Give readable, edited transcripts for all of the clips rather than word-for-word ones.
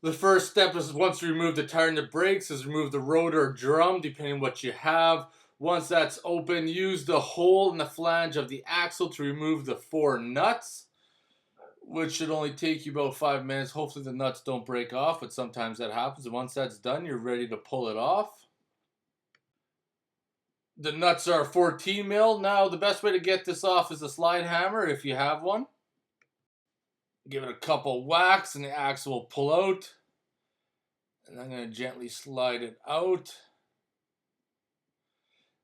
The first step is, once you remove the tire and the brakes, is remove the rotor or drum, depending on what you have. Once that's open, use the hole in the flange of the axle to remove the 4 nuts, which should only take you about 5 minutes. Hopefully the nuts don't break off, but sometimes that happens. And once that's done, you're ready to pull it off. The nuts are 14 mil. Now, the best way to get this off is a slide hammer, if you have one. Give it a couple whacks and the axle will pull out. And I'm going to gently slide it out.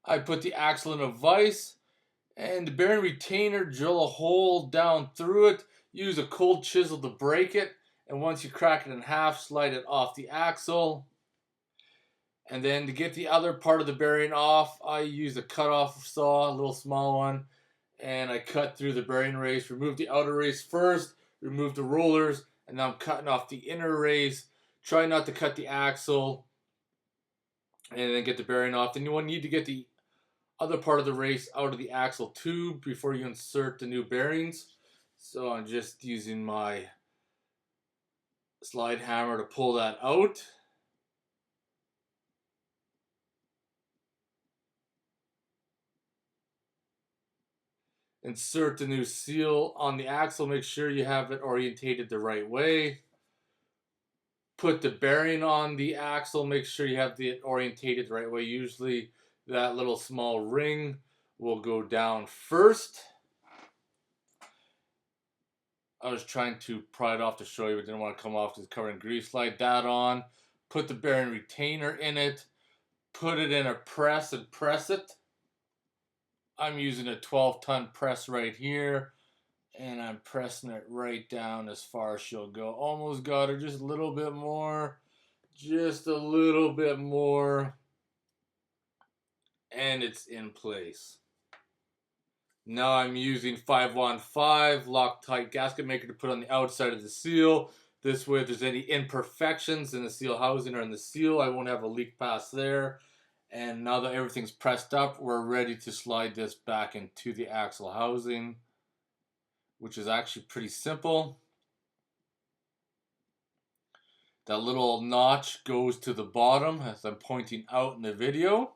I put the axle in a vise and the bearing retainer, drill a hole down through it. Use a cold chisel to break it. And once you crack it in half, slide it off the axle. And then to get the other part of the bearing off, I use a cut-off saw, a little small one. And I cut through the bearing race, remove the outer race first, remove the rollers, and now I'm cutting off the inner race. Try not to cut the axle, and then get the bearing off. Then you will need to get the other part of the race out of the axle tube before you insert the new bearings. So I'm just using my slide hammer to pull that out. Insert the new seal on the axle. Make sure you have it orientated the right way. Put the bearing on the axle. Make sure you have it orientated the right way. Usually that little small ring will go down first. I was trying to pry it off to show you, but didn't want to come off because it's covered in grease. Slide that on. Put the bearing retainer in it. Put it in a press and press it. I'm using a 12-ton press right here, and I'm pressing it right down as far as she'll go. Almost got her, just a little bit more, just a little bit more, and it's in place. Now I'm using 515 Loctite gasket maker to put on the outside of the seal. This way, if there's any imperfections in the seal housing or in the seal, I won't have a leak past there. And now that everything's pressed up, we're ready to slide this back into the axle housing, which is actually pretty simple. That little notch goes to the bottom, as I'm pointing out in the video.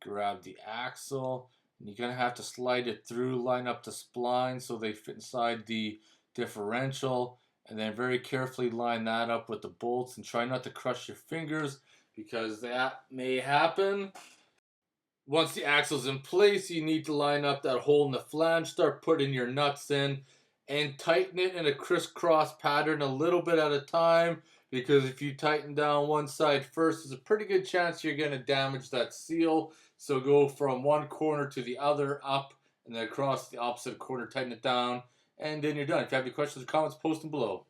Grab the axle, and you're going to have to slide it through, line up the splines so they fit inside the differential, and then very carefully line that up with the bolts, and try not to crush your fingers, because that may happen. Once the axle's in place, you need to line up that hole in the flange, start putting your nuts in, and tighten it in a crisscross pattern a little bit at a time, because if you tighten down one side first, there's a pretty good chance you're going to damage that seal. So go from one corner to the other, up, and then across the opposite corner, tighten it down, and then you're done. If you have any questions or comments, post them below.